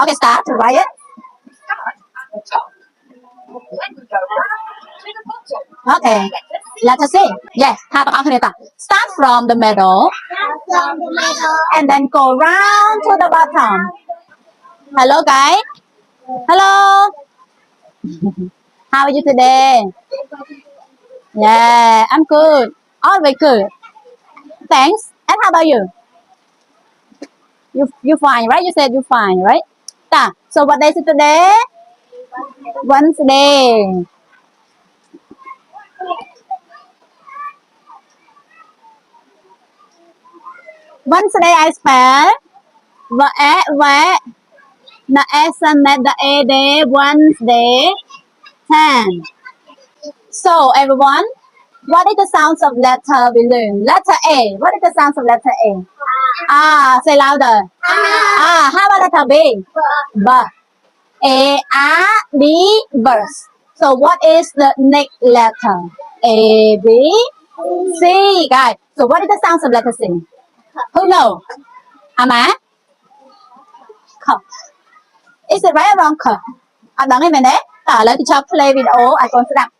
Okay, start to write it. Okay, letter C. Yes, ถ้าต้องเอาคะแนนต่อ start from the middle and then go round to the bottom. Hello, guys. Hello. How are you today? Yeah, I'm good. Always good. Thanks. And how about you? You fine, right? You said you fine, right? So what day is it today? Wednesday. Wednesday I spell vẽ the S and the A day Wednesday 10. So everyone, what is the sounds of letter we learn? Letter A. What is the sounds of letter A? Say louder. How about letter B? B. A-R-D, burst. So what is the next letter? A, B, C, guys. So what is the sounds of letter C? Who know? Ama? K. Is it right or wrong? K. Đón em đấy. Let teacher play video. I go sit down.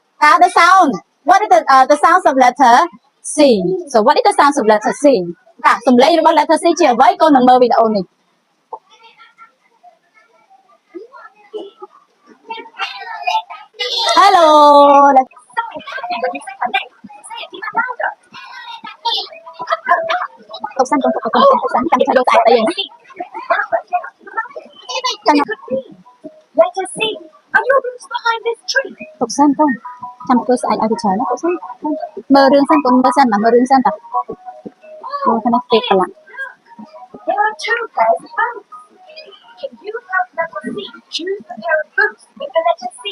The sound. What is the sounds of letter C? So what is the sounds of letter C? Dùng lấy about letter C chia với câu number video này. Hello. Tục xanh cầm cho đôi tại tiền. Tục xanh không? Chăm cơ sẽ ai trời nó tục xanh. Mơ rương xanh cùng mơ xanh mà mơ rương xanh ta. Mơ khăn kẹt cả lắm. There are two pairs of boots. Can you help letter C choose the pair of boots with the letter C?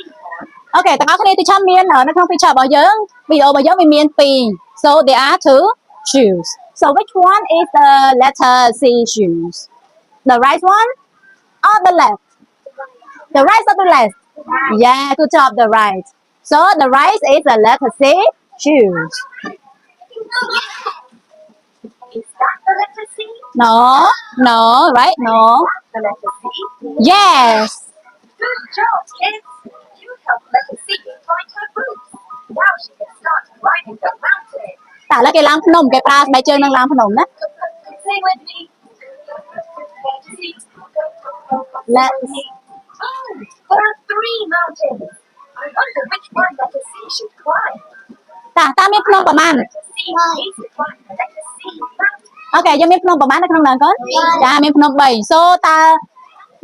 Okay, ទាំងអស់គ្នាទីឆាំមាននៅក្នុង picture របស់យើងវីដេអូរបស់យើងវាមាន2 So there are two shoes. So which one is the letter C shoes? The right one or the left? The right or the left? Yeah, good job, the right. So the right is the letter C shoes. Is that the letter C? No, right? No. The letter C? Yes. Good job, kids. You helped letter C find her boots. Now she can start climbing the mountain. តែឡើយគេឡើងភ្នំគេប្រើស្បែកជើងនឹងឡើងភ្នំណា Say with me. Let's see. Oh, there are 3 mountains. I wonder which one letter C should climb. តាមានភ្នំប្រមាណ Okay យើងមានភ្នំប្រមាណនៅក្នុងហ្នឹងកូនចាមានភ្នំ3 So តើ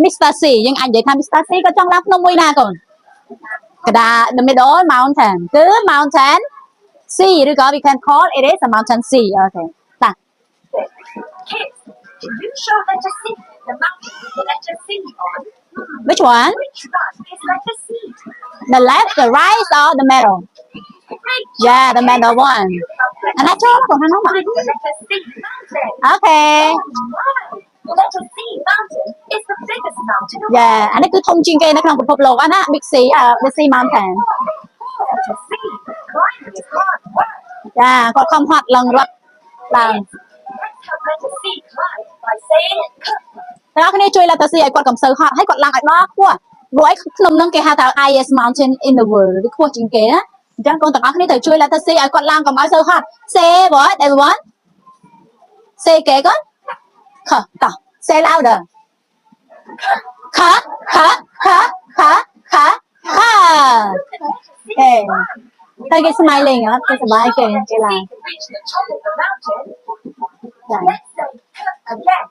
Mr. C យើងអាចនិយាយថា Mr. C ក៏ចង់ឡើងភ្នំមួយណាកូនកណ្ដាល the middle mountain គឺ mountain C ឬក៏ we can call it is a mountain C Okay តា Kids, can you show letter C the mountain with the letter C on? Which one? Which one is letter C? The left, the right, or the middle? Yeah, the middle one. And that's all của nó mà. Okay. Letter C mountain is the biggest mountain. Yeah, anh ấy cứ thông chuyên kê nó trong phục lộ anh á, big C, the C mountain. Letter C, climbing is hard work. Yeah, còn không hoạt lần rất lần. Let's help letter C climb by saying តែអ្នកគ្នាជួយ letter C ឲ្យគាត់កំសើហត់ឲ្យគាត់ឡើងឲ្យដល់ខ្ពស់ព្រោះឯក្នុងហ្នឹងគេហៅថា highest mountain in the world វាខ្ពស់ជាងគេណាអញ្ចឹងកូនទាំងអស់គ្នាត្រូវជួយ letter C ឲ្យគាត់ឡើងកុំឲ្យសើហត់ Say what everyone Say គេកូនខតោះ Say louder ខខខខខខអូតែគេ smiling អត់គេសប្បាយគេឡើង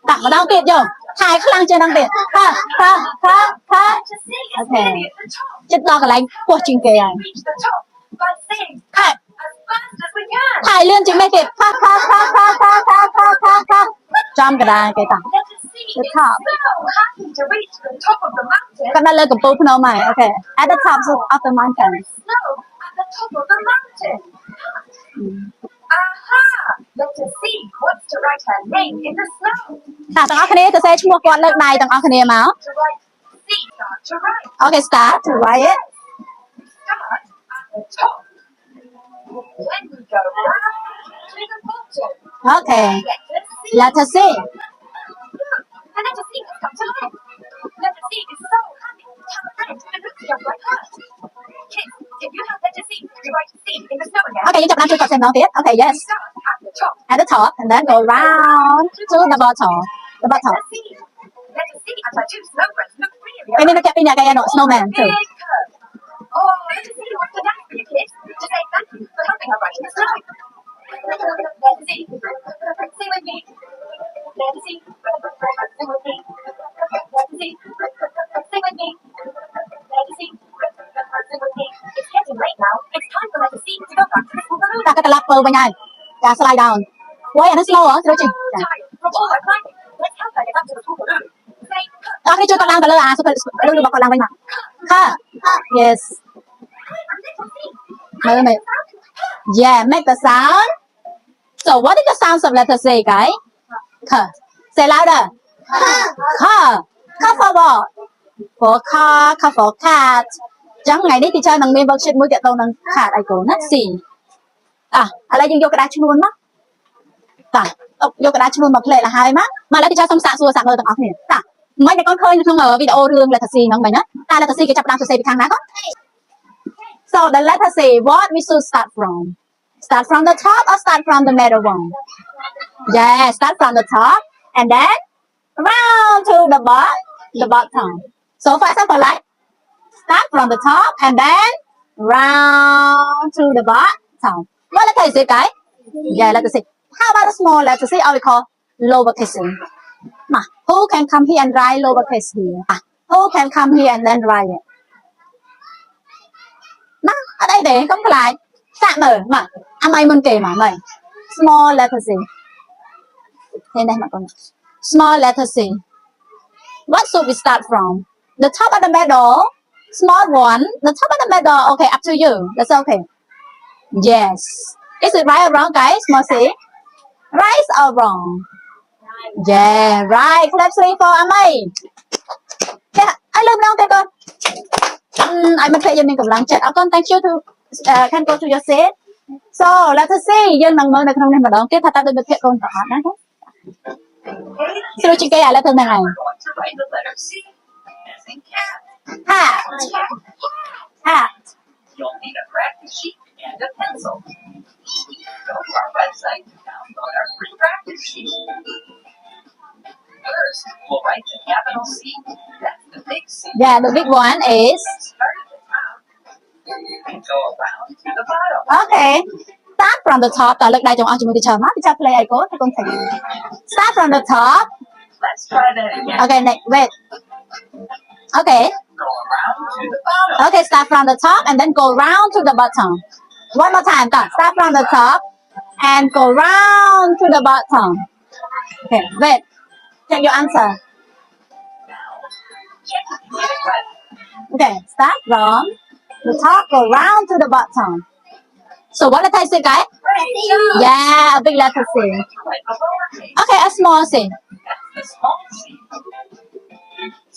តាក់ម្ដងទៀតយកហើយខ្លាំងជាងហ្នឹងទៀតអូខេចិត្តដល់កន្លែងពោះជាងគេហើយហើយលឿនជាងនេះទៀតចំកណ្ដាលគេតា The top គាត់នៅលើកំពូលភ្នំហើយអូខេ At the top of the mountain Aha! Letter C wants to write her name in the snow. តាទាំងអស់គ្នាទៅសេឈ្មោះគាត់លើកដៃទាំងអស់គ្នាមក Okay, start to write it. Start at the top. Then we go down to the bottom. Okay. Letter C. The letter come to life. Letter C is so happy. Tell a friend and look just like her. Kids, if you have letter C, you're going to see in the snow again. Okay, you chụp làm chụp xem nó tiếp. Okay, yes. Start at the top and then go round to the bottom. The bottom. Letter C and my two snowbirds look really. Cái này nó kẹp pin nhà cái nó snowman too. Oh, letter C wants to dance for you kids to say thank you for helping her write in the snow. Letter C, sing with me. Letter C, sing with me. Letter C, sing with me. Letter C, sing with me. It's getting late now. It's time for letter C to go back to the school balloon. Ta cái lap bên này. Ta slide down. Quay nó slow hả? Slow chừng. From all our climbing, let's help her get up to the school balloon. Say, cái chưa con lang balloon à? Balloon được bọc con lang bên mặt. Ha. Yes. Yeah, make the sound. So what is the sound of letter C, guys? K. Say louder. K. K for what? For car, K for cat. Chẳng ngày đi thì chơi năng miên vật chất mũi tiệt tàu năng cat ai cổ nát xì. À,อะไรยังยกกระดาษชนวนมั้งต่ายกกระดาษชนวนมาเพลย์ละhaiมั้งมาแล้วที่chơi xong sạ xua sạ mơต่างออกเนี่ยต่าmấy cái con khơi trong video เรื่อง letter C น้องไปนะตา letter C ก็จับตามตัว C ไปทางนั้นก็ So the letter C what we should start from start from the top or start from the middle one yeah start from the top and then round to the bottom so for example like start from the top and then round to the bottom what letter is it guys yeah letter C how about the small letter C or we call lowercase C who can come here and write lowercase here who can come here and then write it nó ở đây để không phải lại sạm mở mà mày muốn kể mà mày small letter C thế này mà con small letter C what should we start from the top of the middle small one the top of the middle okay up to you that's okay yes is it right or wrong guys small C right or wrong yeah right clap 3 for Amay yeah I love now con I must say you need กำลังใจเอาcon thank you to can go to your seat so letter C យើងនឹងមើលនៅក្នុងនេះម្ដងទៀតថាតើដូចវិភាគកូនប្រអត់ណាស្រួលជាងគេអា letter ហ្នឹងហើយ hat you'll need a practice sheet and a pencil go to our website to download our free practice sheet first we'll write the capital C that's the big C yeah the big one is start at the top and go around to the bottom okay start from the top តើលើកដៃចង្អុលជាមួយ teacher មក teacher play ឲ្យកូនហើយកូន take start from the top let's try that again okay next wait okay go around to the bottom okay start from the top and then go round to the bottom one more time start from the top and go round to the bottom okay wait check your answer okay start from the top go round to the bottom so what letter is it guys yeah a big letter C okay a small C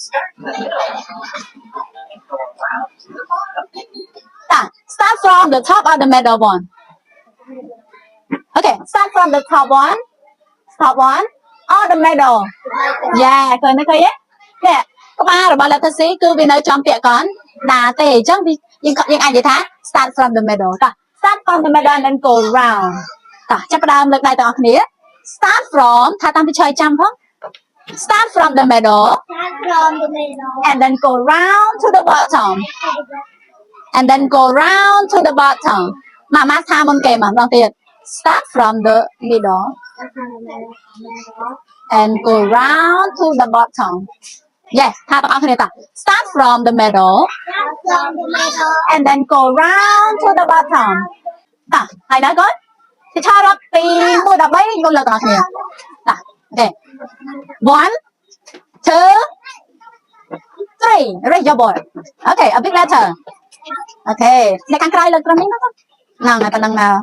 start in the middle and go around to the bottom start from the top or the middle one okay start from the top one or the middle yeah ឃើញទេឃើញទេនេះក្បាលរបស់ letter C គឺវានៅចំពាក្យកនដាទេអញ្ចឹងយើងអាចនិយាយថា start from the middle តោះ start from the middle and then go round តោះចាប់ផ្ដើមលើកដៃទាំងអស់គ្នា start from ថាតាមទីឆ្លើយចាំផង start from the middle and then go round to the bottom and then go round to the bottom ម៉ាថាមុនគេម្ដងទៀត start from the middle and go round to the bottom yes ថាទាំងអស់គ្នាតា start from the middle and then go round to the bottom តាហើយណាកូនទីឆារាប់ពី1 ដល់ 3កូនលើកទាំងអស់គ្នាតាអូខេ 1 2 3 raise your voice okay a big letter okay អ្នកខាងក្រៅលើកត្រឹមនេះណាកូនហ្នឹងហើយប៉ុណ្ណឹងមក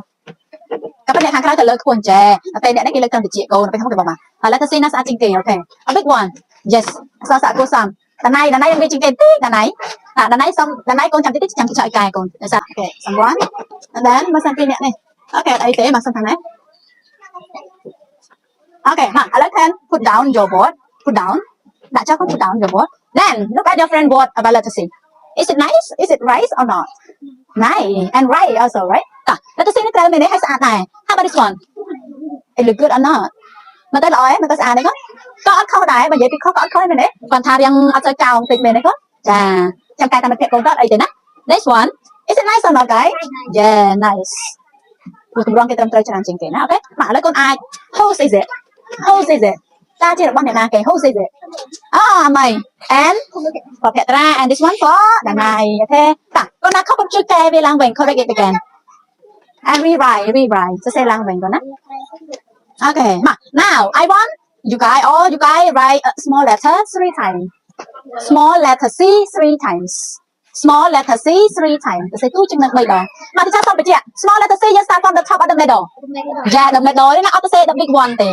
ក៏ប៉ុន្តែខាងក្រៅទៅលើខ្ពស់អញ្ចេះតែអ្នកនេះគេលើកត្រឹមតិចកូនទៅហ្នឹងគេបងមកហើយ letter C ណាស្អាតជាងគេអូខេ a big one yes សរស័ក្តិគួរសមដណៃវាជាងគេតិចដណៃសុំដណៃកូនចាំតិចចាំជួយឲ្យកែកូនអូខេ someone and then មកសិនពីអ្នកនេះអូខេអីទេមកសិនខាងនេះអូខេមកឥឡូវ can put down your board put down Đặt cho con put down your board. Then look at your friend board about letter C. Is it nice? Is it right or not? Nice and right also, right? Letter C nó kêu mình đấy hay sạch này. How about this one? It look good or not? Mà tới lỗi mà tới sạch này có ớt khâu đại mà vậy thì có ớt khâu mình đấy. Còn thà rằng ở chơi cao thì mình đấy có. Chà, trong cái ta mình kẹt con đó đây thế nè. Next one. Is it nice or not, guys? Yeah, nice. Tụi con cái tâm chơi cho làm trình kể nó, okay? Mà lấy con ai? Whose is it? Whose is it? Ta chưa được bao nhiêu nào kể whose is it? Mày. And for Petra and this one for the này, okay? Con nào không có chữ kè về lang vần, correct it again. And rewrite. Sẽ say lang vần con á. Okay, mà now I want you guys write a small letter 3 times. Small letter C 3 times. Small letter C 3 times. Tôi sẽ tu chừng nặng 3 đòn. Mà thì chắc xong rồi chị ạ. Small letter C just start from the top of the middle. Yeah, the middle đấy nó say the big one thì.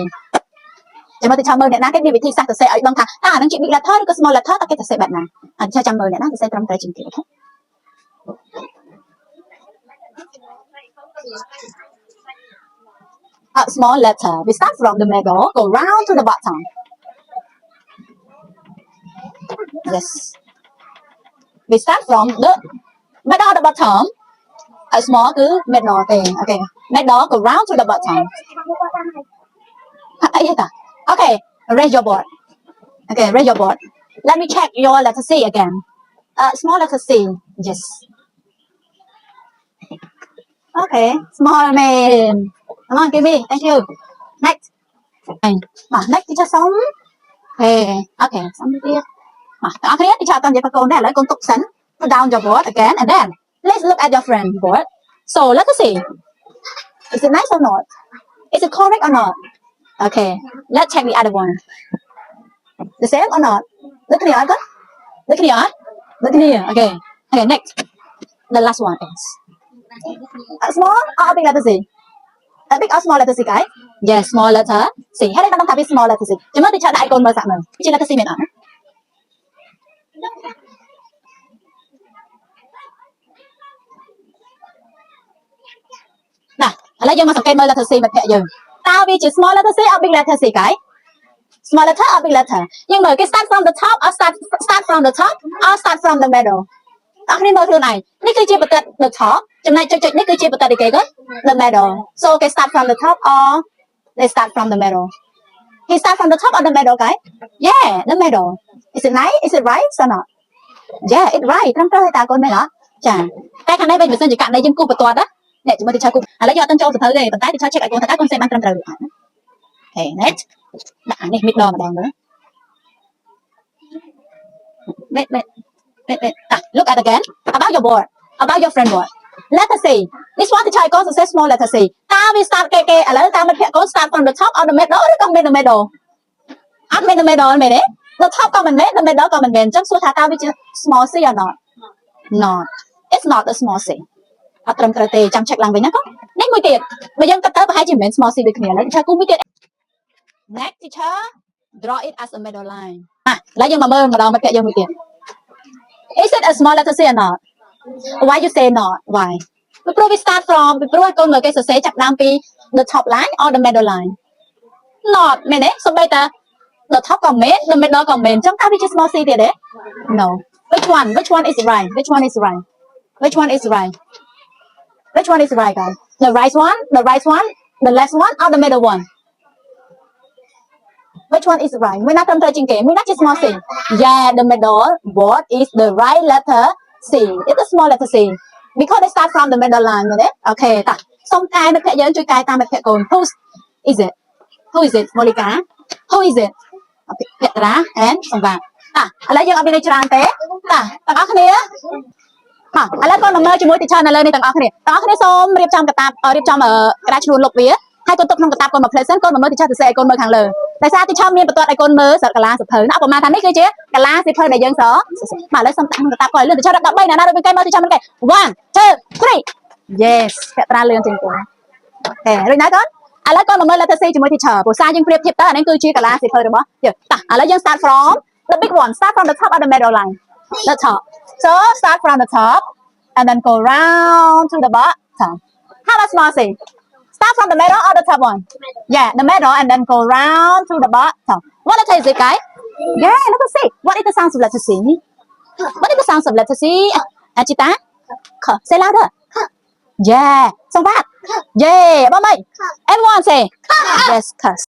Chị mà thì chào mừng nè cái vị thi sang tôi sẽ ở bằng thẳng. Nó chị bị letter cái small letter ta cái tôi sẽ bạn này. Cho chào mừng nè tôi sẽ trong tay trình kiểu. A small letter. We start from the middle, go round to the bottom. Yes. We start from the middle to the bottom. A small cứ middle thing. Okay. Middle go round to the bottom. Okay. Raise your board. Okay, raise your board. Let me check your letter C again. Small letter C. Yes. Okay. Small man. Come on, give me. Thank you. Next. Next teacher sống. Okay. Xong đi tiếp. Okay, teacher con dạy phải con đây lấy con tục sẵn. Put down your board again and then let's look at your friend board. So let us see. Is it nice or not? Is it correct or not? Okay. Let's check the other one. The same or not? Look at the other. Look at the other. Look at here. Okay, next. The last one is a small or a big letter C? A big or small letter C, guys? Yes, small letter C. Hay đây ta đang tập small letter C. Chúng ta đi chọn đại con mơ dạng mình. Chỉ letter C mình ạ. Nè, ở đây dân mà sẵn cây mơ letter C mà kệ dừng. Tao vì chữ small letter C or big letter C, guys? Small letter or big letter? Nhưng mà cái start from the top or start from the top or start from the middle? Ở đây mơ thứ này. Ní cứ chia bật the top. Trong này cho ní cứ chia bật đi cái gớt. The middle. So okay, start from the top or they start from the middle. He start from the top or the middle, guys? Yeah, the middle. Is it nice? Is it right or not? Yeah, it's right. Trong cơ ta con này đó. Chà. Cái thằng này bây giờ chỉ cạn đây dân cô bật toa đó. Nè chúng ta đi cho cô. Lấy do tân châu từ thứ đây, tận tái thì cho check lại con thật con xem ăn trong trời. Okay, next. Đã này mid đo mà đòn nữa. Wait. Look at again. About your board. About your friend board. Letter C. This one to try goes to say small letter C. Ta we start kê ở lấy ta mình phải go start from the top or the middle or come in the middle. Up in the middle mình đấy. The top come in the middle come in. Just so ta we small C or not? Not. It's not a small C. Ở trong cơ thể chăm check lang với nhá con. Next một tiệt. Bây giờ ta hai chữ mình small C được nhỉ? Lấy cho cô một tiệt. Next teacher, draw it as a middle line. Lấy dân mà mơ mà đo mà kệ dân một tiệt. Is it a small letter C or not? Why you say not? Why? Before we start from, before con người cái sẽ chặt đam pi the top line or the middle line. Not, mình đấy. So better the top comment, the middle comment. Chúng ta đi cho small c thì đấy. No. Which one is right? Which one is right? Which one is right? Which one is right, guys? The right one, the left one, or the middle one? Which one is right? We're not touching game. We're not just small c. Yeah, the middle. What is the right letter? C. It's a small letter C. Because they start from the middle line, right? Okay. Xong cái nó phải dẫn chui cái ta phải còn who is it? Who is it? Monica. Who is it? Okay. Petra and xong vàng. Lấy dân ở bên đây tràn té. Tặng áo này á. Lấy con mơ cho mỗi thì cho nó lên đây tặng áo này. Tặng áo này xong riêng trong cái tạp riêng trong ở cái đá chuồn lục vía. Hai con tục trong cái tạp con mà pleasant con mà mơ thì cho từ xe con mơ hàng lời. Tại sao tôi cho miên bật ai con mơ sợ cả lá sụp thử nó mà thằng ấy cứ chứ cả lá thì thôi để dân sợ mà lấy xong tặng người ta coi lên để cho đập bay nào đâu bên cây mơ thì cho bên cây 1, 2, 3 yes kẹt ra lên trên cùng rồi nói con lấy con mà mơ là taxi chỉ mới thì chờ của xa nhưng clip tiếp tới anh cứ chia cả lá thì thôi được không lấy dân start from the big one start from the top of the middle line the top so start from the top and then go round to the bottom how about small c start from the middle or the top one? Yeah, the middle and then go round to the bottom. What letter is it, guys? Yeah, let us see. What is the sounds of letter C? What is the sounds of letter C? Achita? Say louder. Yeah. Song back. Yeah. Everyone say. Yes, cuss.